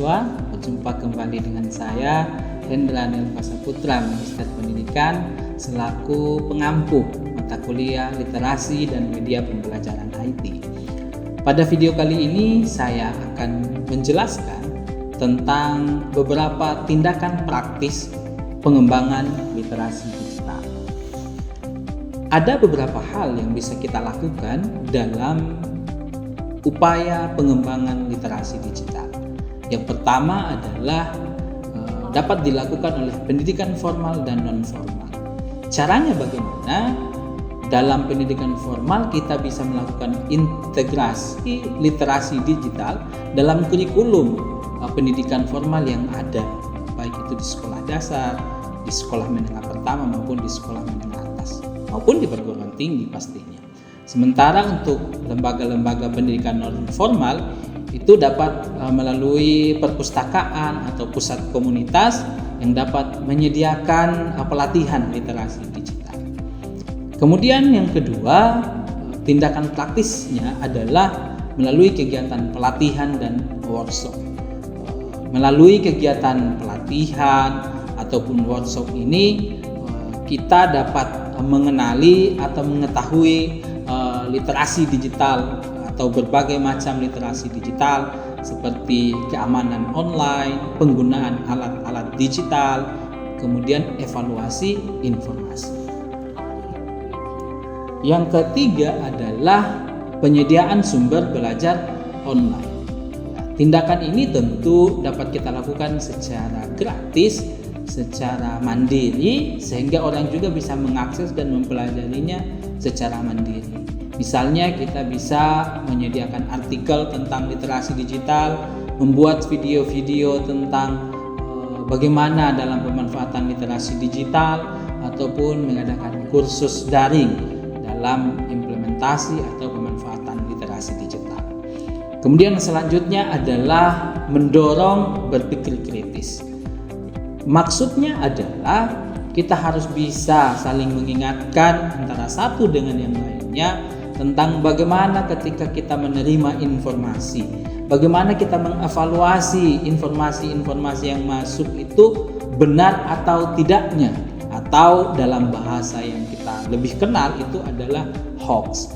mahasiswa, berjumpa kembali dengan saya Hendra Nelvasa Putra, Magister Pendidikan selaku pengampu mata kuliah Literasi dan Media Pembelajaran IT. Pada video kali ini saya akan menjelaskan tentang beberapa tindakan praktis pengembangan literasi digital. Ada beberapa hal yang bisa kita lakukan dalam upaya pengembangan literasi digital. Yang pertama adalah dapat dilakukan oleh pendidikan formal dan non-formal. Caranya bagaimana? Dalam pendidikan formal kita bisa melakukan integrasi literasi digital dalam kurikulum pendidikan formal yang ada, baik itu di sekolah dasar, di sekolah menengah pertama maupun di sekolah menengah atas, maupun di perguruan tinggi pastinya. Sementara untuk lembaga-lembaga pendidikan non formal itu dapat melalui perpustakaan atau pusat komunitas yang dapat menyediakan pelatihan literasi digital. Kemudian yang kedua, tindakan praktisnya adalah melalui kegiatan pelatihan dan workshop. Melalui kegiatan pelatihan ataupun workshop ini kita dapat mengenali atau mengetahui literasi digital atau berbagai macam literasi digital seperti keamanan online, penggunaan alat-alat digital, kemudian evaluasi informasi. Yang ketiga adalah penyediaan sumber belajar online. Tindakan ini tentu dapat kita lakukan secara gratis, secara mandiri, sehingga orang juga bisa mengakses dan mempelajarinya secara mandiri. Misalnya kita bisa menyediakan artikel tentang literasi digital, membuat video-video tentang bagaimana dalam pemanfaatan literasi digital, ataupun mengadakan kursus daring dalam implementasi atau pemanfaatan literasi digital. Kemudian selanjutnya adalah mendorong berpikir kritis. Maksudnya adalah kita harus bisa saling mengingatkan antara satu dengan yang lainnya tentang bagaimana ketika kita menerima informasi, bagaimana kita mengevaluasi informasi-informasi yang masuk itu benar atau tidaknya, atau dalam bahasa yang kita lebih kenal itu adalah hoax.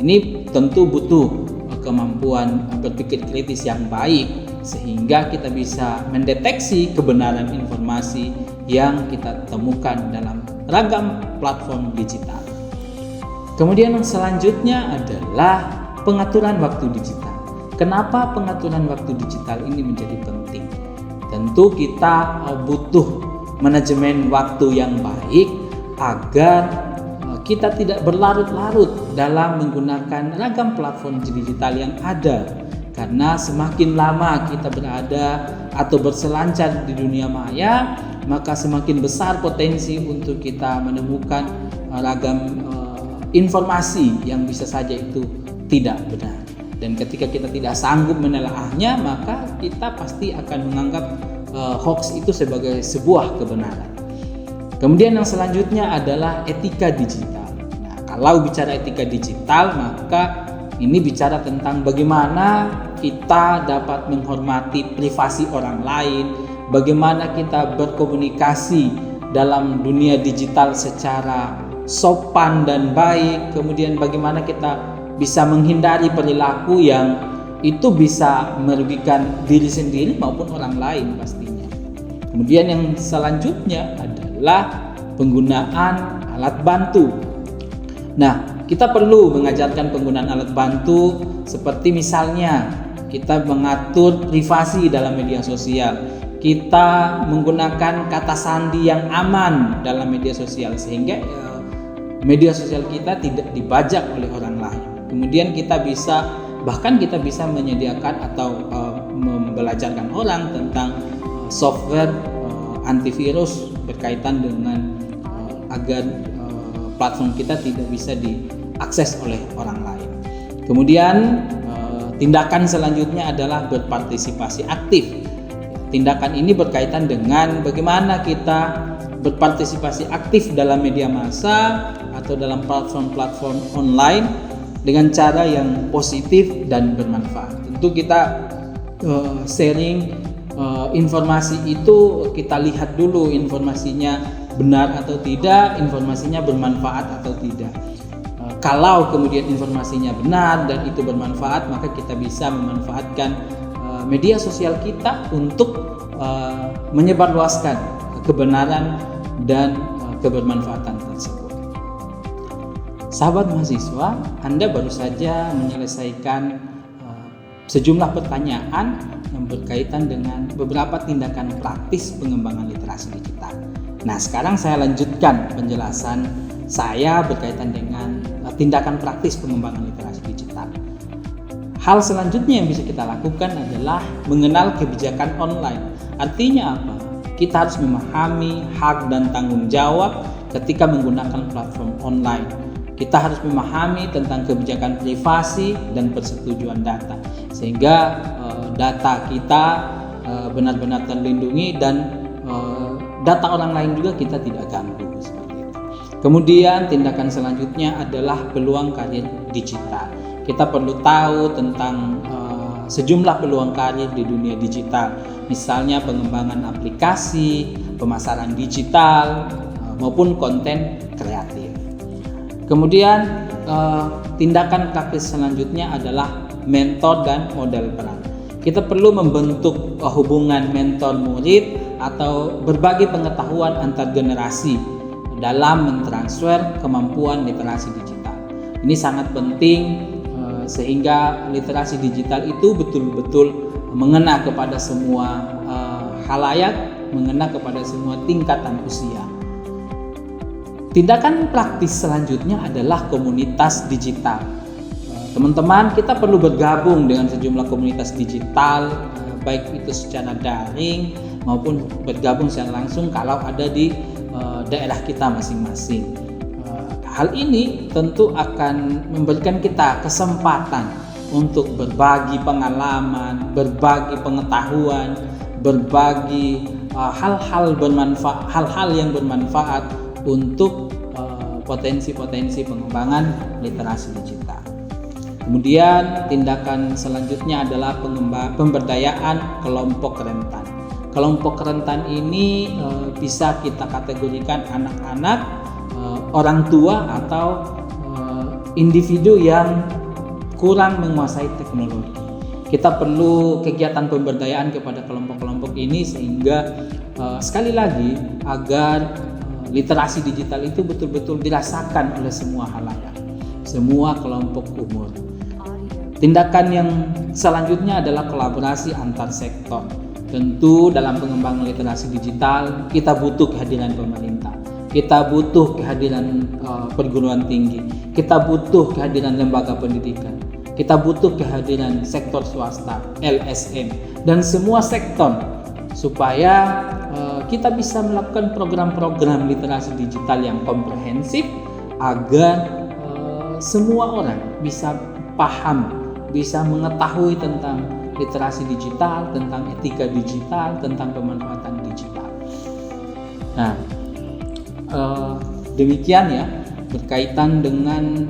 Ini tentu butuh kemampuan berpikir kritis yang baik sehingga kita bisa mendeteksi kebenaran informasi yang kita temukan dalam ragam platform digital. Kemudian yang selanjutnya adalah pengaturan waktu digital. Kenapa pengaturan waktu digital ini menjadi penting? Tentu kita butuh manajemen waktu yang baik agar kita tidak berlarut-larut dalam menggunakan ragam platform digital yang ada. Karena semakin lama kita berada atau berselancar di dunia maya, maka semakin besar potensi untuk kita menemukan ragam informasi yang bisa saja itu tidak benar. Dan ketika kita tidak sanggup menelaahnya, maka kita pasti akan menganggap hoax itu sebagai sebuah kebenaran. Kemudian yang selanjutnya adalah etika digital. Nah, kalau bicara etika digital, maka ini bicara tentang bagaimana kita dapat menghormati privasi orang lain, bagaimana kita berkomunikasi dalam dunia digital secara sopan dan baik, kemudian bagaimana kita bisa menghindari perilaku yang itu bisa merugikan diri sendiri maupun orang lain pastinya. Kemudian yang selanjutnya adalah penggunaan alat bantu. Nah, kita perlu mengajarkan penggunaan alat bantu seperti misalnya kita mengatur privasi dalam media sosial, kita menggunakan kata sandi yang aman dalam media sosial sehingga media sosial kita tidak dibajak oleh orang lain. Kemudian kita bisa menyediakan atau membelajarkan orang tentang software antivirus berkaitan dengan agar platform kita tidak bisa diakses oleh orang lain. Kemudian tindakan selanjutnya adalah berpartisipasi aktif. Tindakan ini berkaitan dengan bagaimana kita berpartisipasi aktif dalam media massa atau dalam platform-platform online dengan cara yang positif dan bermanfaat. Tentu kita sharing informasi itu kita lihat dulu informasinya benar atau tidak, informasinya bermanfaat atau tidak. Kalau kemudian informasinya benar dan itu bermanfaat, maka kita bisa memanfaatkan media sosial kita untuk menyebarluaskan kebenaran dan kebermanfaatan tersebut. Sahabat mahasiswa, Anda baru saja menyelesaikan sejumlah pertanyaan yang berkaitan dengan beberapa tindakan praktis pengembangan literasi digital. Nah, sekarang saya lanjutkan penjelasan saya berkaitan dengan tindakan praktis pengembangan literasi digital. Hal selanjutnya yang bisa kita lakukan adalah mengenal kebijakan online. Artinya apa? Kita harus memahami hak dan tanggung jawab ketika menggunakan platform online. Kita harus memahami tentang kebijakan privasi dan persetujuan data, sehingga data kita benar-benar terlindungi dan data orang lain juga kita tidak ganggu seperti itu. Kemudian tindakan selanjutnya adalah peluang karir digital. Kita perlu tahu tentang sejumlah peluang karir di dunia digital, misalnya pengembangan aplikasi, pemasaran digital, maupun konten kreatif. Kemudian tindakan praktis selanjutnya adalah mentor dan model peran. Kita perlu membentuk hubungan mentor-murid atau berbagi pengetahuan antar generasi dalam mentransfer kemampuan literasi digital. Ini sangat penting sehingga literasi digital itu betul-betul mengena kepada semua khalayak, mengena kepada semua tingkatan usia. Tindakan praktis selanjutnya adalah komunitas digital. Teman-teman, kita perlu bergabung dengan sejumlah komunitas digital, baik itu secara daring maupun bergabung secara langsung kalau ada di daerah kita masing-masing. Hal ini tentu akan memberikan kita kesempatan untuk berbagi pengalaman, berbagi pengetahuan, berbagi hal-hal yang bermanfaat untuk potensi-potensi pengembangan literasi digital. Kemudian tindakan selanjutnya adalah pemberdayaan kelompok rentan. Kelompok rentan ini bisa kita kategorikan anak-anak, orang tua atau individu yang kurang menguasai teknologi. Kita perlu kegiatan pemberdayaan kepada kelompok-kelompok ini sehingga sekali lagi agar literasi digital itu betul-betul dirasakan oleh semua khalayak, semua kelompok umur. Tindakan yang selanjutnya adalah kolaborasi antar sektor. Tentu dalam pengembangan literasi digital kita butuh kehadiran pemerintah, kita butuh kehadiran perguruan tinggi, kita butuh kehadiran lembaga pendidikan, kita butuh kehadiran sektor swasta, LSM, dan semua sektor supaya kita bisa melakukan program-program literasi digital yang komprehensif agar semua orang bisa paham, bisa mengetahui tentang literasi digital, tentang etika digital, tentang pemanfaatan digital. Nah, demikian ya berkaitan dengan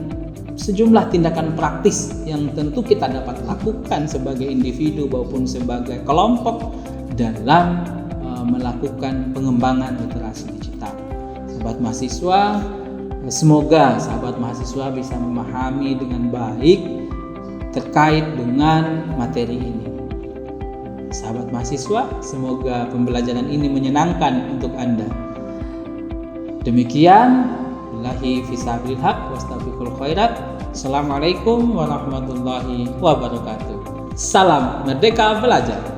sejumlah tindakan praktis yang tentu kita dapat lakukan sebagai individu maupun sebagai kelompok dalam melakukan pengembangan literasi digital. Sahabat mahasiswa, semoga sahabat mahasiswa bisa memahami dengan baik terkait dengan materi ini. Sahabat mahasiswa, semoga pembelajaran ini menyenangkan untuk Anda. Demikian, billahi fisabilil haq wastabiqul khairat. Assalamualaikum warahmatullahi wabarakatuh. Salam Merdeka Belajar.